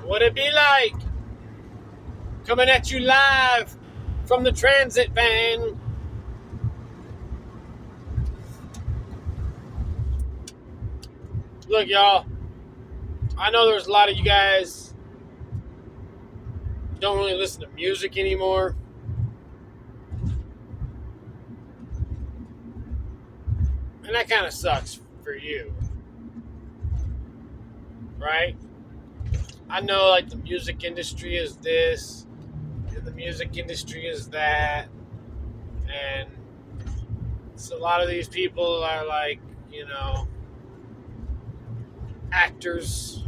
What it be like? Coming at you live from the transit van. Look, y'all, I know there's a lot of you guys don't really listen to music anymore. And that kind of sucks for you. Right? I know, like, the music industry is this, and the music industry is that, and so a lot of these people are like, actors,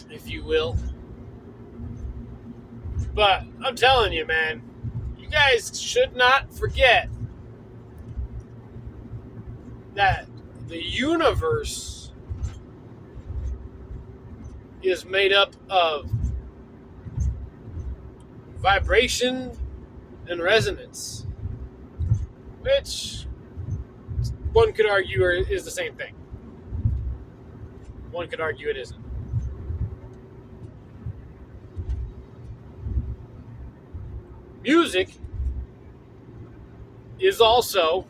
if you will. But I'm telling you, man, you guys should not forget that the universe is made up of vibration and resonance, which one could argue is the same thing. One could argue it isn't. Music is also,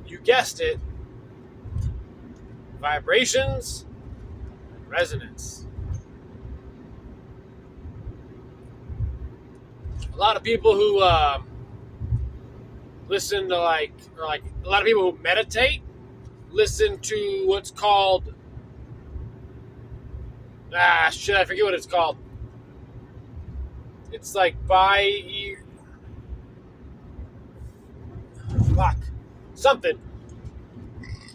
you guessed it, vibrations and resonance. A lot of people who listen to a lot of people who meditate listen to what's called, I forget what it's called. It's like something.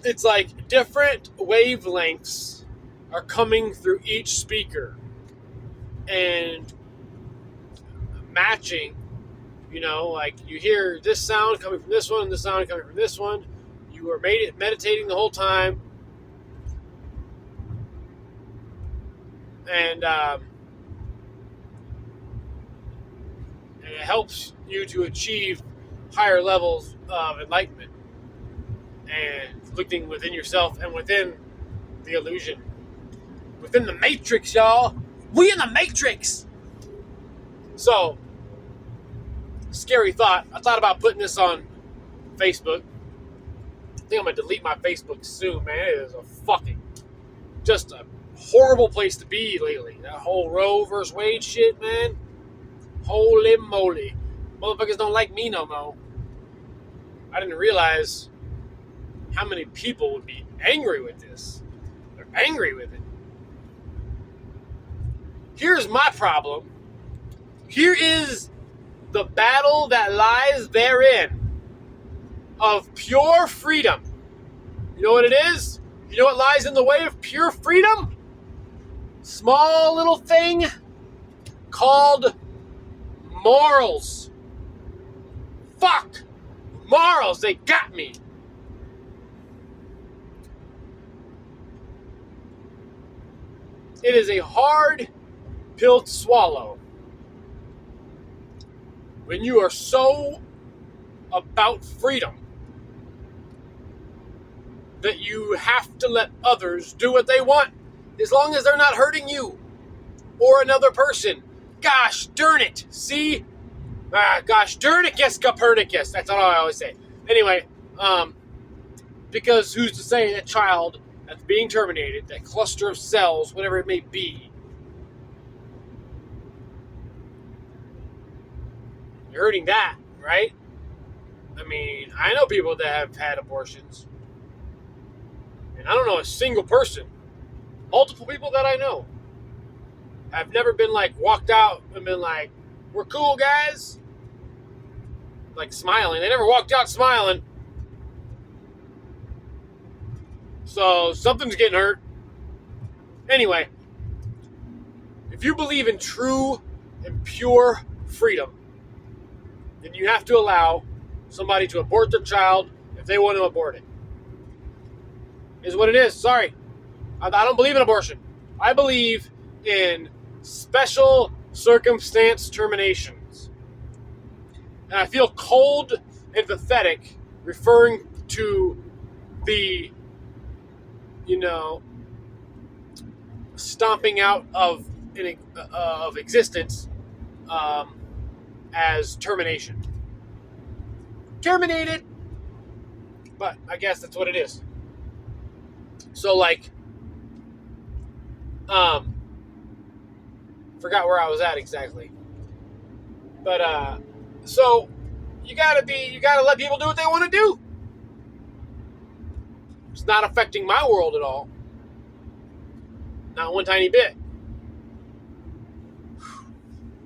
It's like different wavelengths are coming through each speaker and matching, like you hear this sound coming from this one and this sound coming from this one. You are meditating the whole time. And it helps you to achieve higher levels of enlightenment and looking within yourself and within the illusion. Within the matrix, y'all. We in the matrix. So, scary thought. I thought about putting this on Facebook. I think I'm going to delete my Facebook soon, man. It is just a horrible place to be lately. That whole Roe versus Wade shit, man. Holy moly. Motherfuckers don't like me no more. I didn't realize how many people would be angry with this. They're angry with it. Here's my problem. Here is the battle that lies therein of pure freedom. You know what it is? You know what lies in the way of pure freedom? Small little thing called morals. Fuck! Morals, they got me. It is a hard pill to swallow when you are so about freedom that you have to let others do what they want as long as they're not hurting you or another person. Gosh darn it. See? Gosh darn it, yes, Copernicus. That's all I always say. Anyway, because who's to say that child that's being terminated, that cluster of cells, whatever it may be, you're hurting that, right? I mean, I know people that have had abortions. And I don't know a single person, multiple people that I know, have never been walked out and been like, we're cool, guys. Like smiling. They never walked out smiling. So something's getting hurt. Anyway, if you believe in true and pure freedom, then you have to allow somebody to abort their child if they want to abort it. Is what it is. Sorry. I don't believe in abortion. I believe in special circumstance terminations. And I feel cold and pathetic referring to the, stomping out of existence as termination. Terminated, but I guess that's what it is. So like, forgot where I was at exactly, but so you gotta let people do what they want to do. It's not affecting my world at all. Not one tiny bit.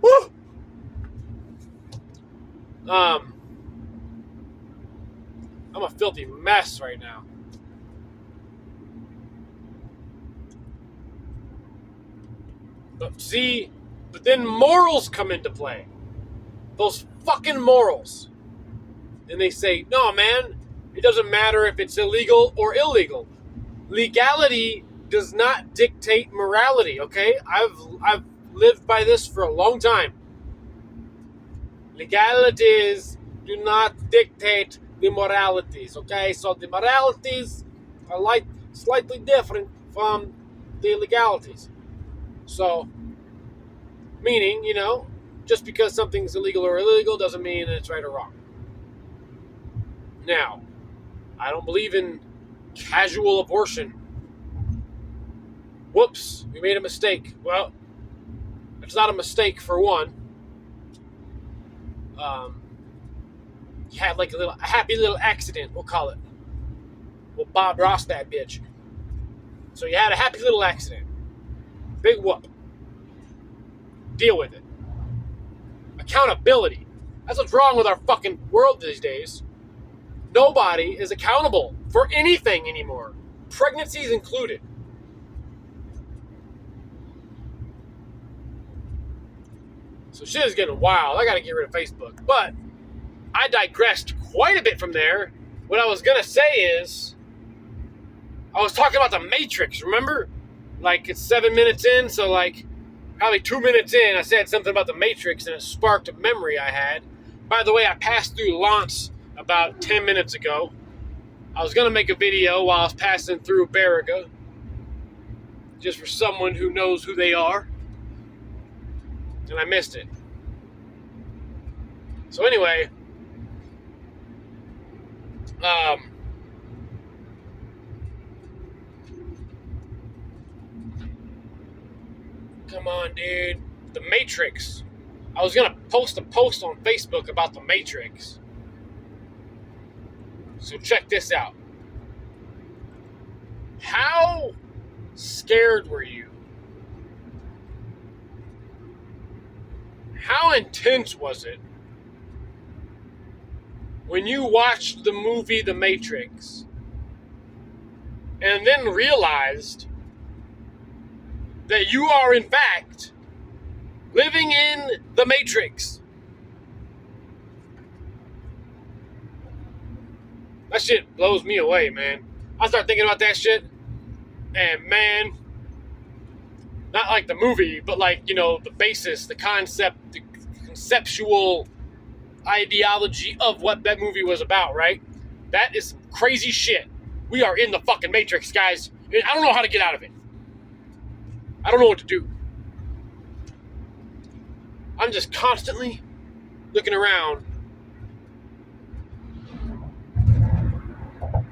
Woo! I'm a filthy mess right now. But then morals come into play. Those fucking morals. And they say, no, man, it doesn't matter if it's illegal or illegal. Legality does not dictate morality, okay? I've lived by this for a long time. Legalities do not dictate the moralities, okay? So the moralities are like slightly different from the legalities. So, meaning, just because something's illegal or illegal doesn't mean that it's right or wrong. Now, I don't believe in casual abortion. Whoops, we made a mistake. Well, it's not a mistake for one. You had like a happy little accident, we'll call it. We'll Bob Ross that bitch. So you had a happy little accident. Big whoop. Deal with it. Accountability. That's what's wrong with our fucking world these days. Nobody is accountable for anything anymore. Pregnancies included. So shit is getting wild. I gotta get rid of Facebook. But I digressed quite a bit from there. What I was gonna say is, I was talking about the Matrix, remember? Like, it's 7 minutes in, so like, probably 2 minutes in, I said something about the Matrix, and it sparked a memory I had. By the way, I passed through Lance about 10 minutes ago. I was gonna make a video while I was passing through Baraga, just for someone who knows who they are. And I missed it. So anyway, come on, dude. The Matrix. I was gonna post a post on Facebook about the Matrix. So check this out. How scared were you? How intense was it when you watched the movie The Matrix and then realized that you are in fact living in the Matrix? That shit blows me away, man. I start thinking about that shit, and man, not like the movie, but like, the basis, the concept, the conceptual ideology of what that movie was about, right? That is some crazy shit. We are in the fucking Matrix, guys. I don't know how to get out of it. I don't know what to do. I'm just constantly looking around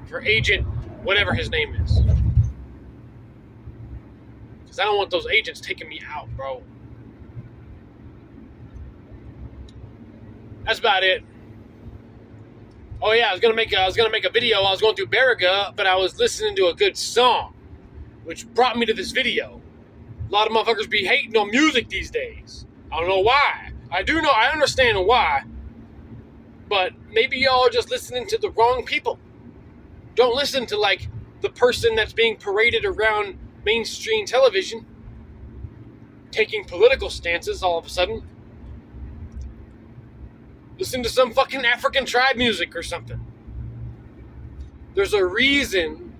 for Agent whatever his name is. Because I don't want those agents taking me out, bro. That's about it. Oh yeah, I was gonna make a video while I was going through Baraga, but I was listening to a good song, which brought me to this video. A lot of motherfuckers be hating on music these days. I don't know why. I understand why. But maybe y'all are just listening to the wrong people. Don't listen to like the person that's being paraded around mainstream television, taking political stances all of a sudden. Listen to some fucking African tribe music or something. There's a reason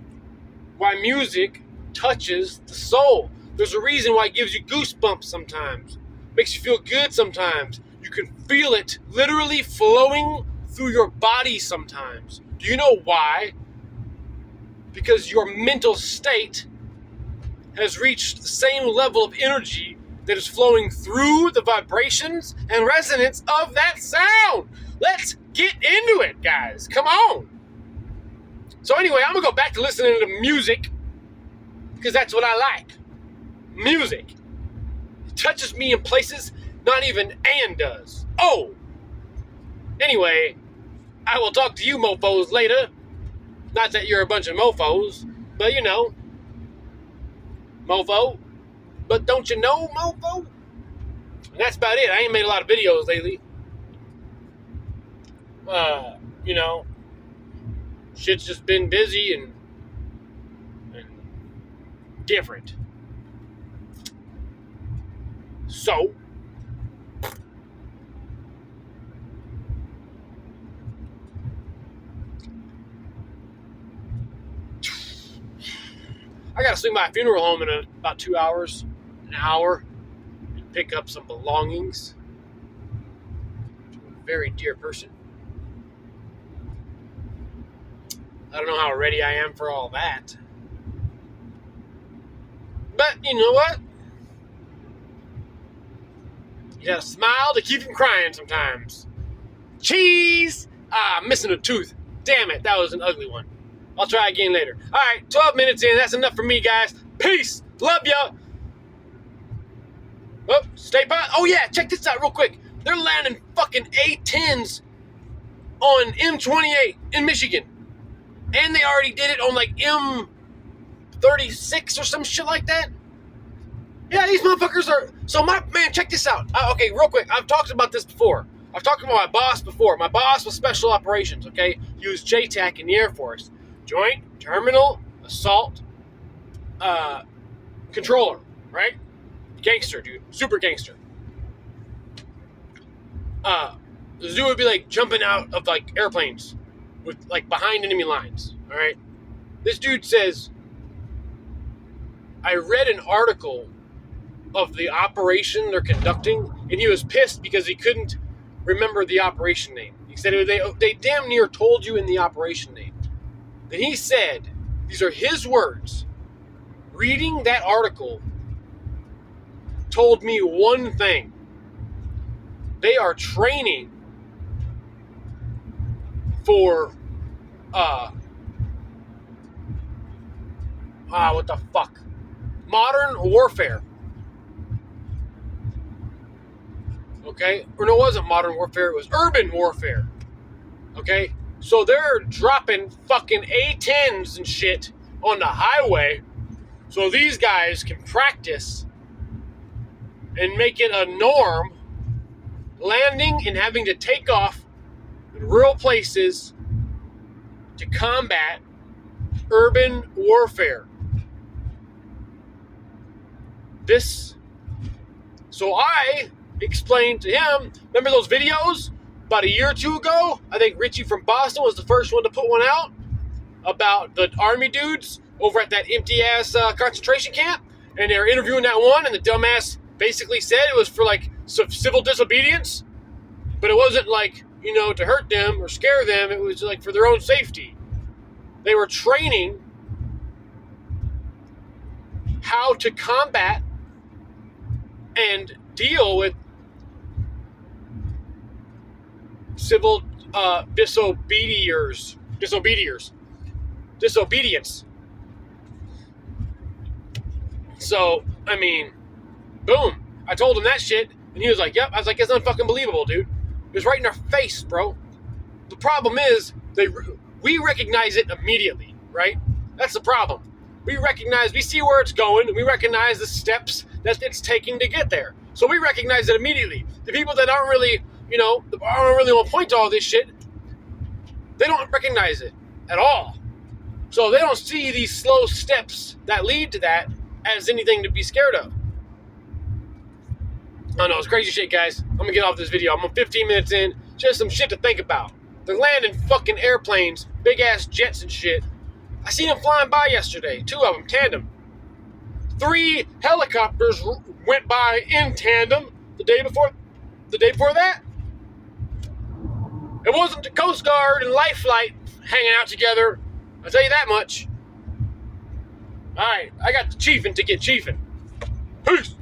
why music touches the soul. There's a reason why it gives you goosebumps sometimes. Makes you feel good sometimes. You can feel it literally flowing through your body sometimes. Do you know why? Because your mental state has reached the same level of energy that is flowing through the vibrations and resonance of that sound. Let's get into it, guys. Come on. So anyway, I'm going to go back to listening to music because that's what I like. Music. It touches me in places not even Ann does. Oh! Anyway, I will talk to you mofos later. Not that you're a bunch of mofos, but you know, mofo. But don't you know, mofo? And that's about it. I ain't made a lot of videos lately. You know, shit's just been busy and different. So, I gotta swing by a funeral home in about 2 hours, an hour, and pick up some belongings to a very dear person. I don't know how ready I am for all that. But you know what? You gotta smile to keep from crying sometimes. Cheese! I'm missing a tooth. Damn it, that was an ugly one. I'll try again later. All right, 12 minutes in. That's enough for me, guys. Peace. Love ya. Oh, stay by. Oh, yeah, check this out real quick. They're landing fucking A-10s on M28 in Michigan. And they already did it on, like, M36 or some shit like that. Yeah, these motherfuckers are... So, man, check this out. Okay, real quick. I've talked about this before. I've talked about my boss before. My boss was Special Operations, okay? He was JTAC in the Air Force. Joint Terminal Assault Controller, right? Gangster, dude. Super gangster. The dude would be like jumping out of like airplanes with like behind enemy lines, all right? This dude says, I read an article of the operation they're conducting, and he was pissed because he couldn't remember the operation name. He said they damn near told you in the operation name. Then he said, these are his words, reading that article told me one thing. They are training for, what the fuck? Modern warfare. Okay? Or no, it wasn't modern warfare, it was urban warfare. Okay? So they're dropping fucking A-10s and shit on the highway so these guys can practice and make it a norm, landing and having to take off in real places to combat urban warfare. So I explained to him, remember those videos? About a year or two ago, I think Richie from Boston was the first one to put one out about the army dudes over at that empty-ass concentration camp. And they were interviewing that one, and the dumbass basically said it was for, like, civil disobedience. But it wasn't, like, you know, to hurt them or scare them. It was, like, for their own safety. They were training how to combat and deal with civil disobedience. So, I mean, boom. I told him that shit, and he was like, yep. I was like, it's unfucking believable, dude. It was right in our face, bro. The problem is, we recognize it immediately, right? That's the problem. We see where it's going, and we recognize the steps that it's taking to get there. So we recognize it immediately. The people that aren't really, you know, aren't really on point to all this shit, they don't recognize it at all. So they don't see these slow steps that lead to that as anything to be scared of. I know, it's crazy shit, guys. I'm gonna get off this video. I'm on 15 minutes in. Just some shit to think about. They're landing fucking airplanes, big ass jets and shit. I seen them flying by yesterday. 2 of them, tandem. 3 helicopters went by in tandem the day before that. It wasn't the Coast Guard and Life Flight hanging out together. I'll tell you that much. All right, I got the chiefing to get chiefing. Peace.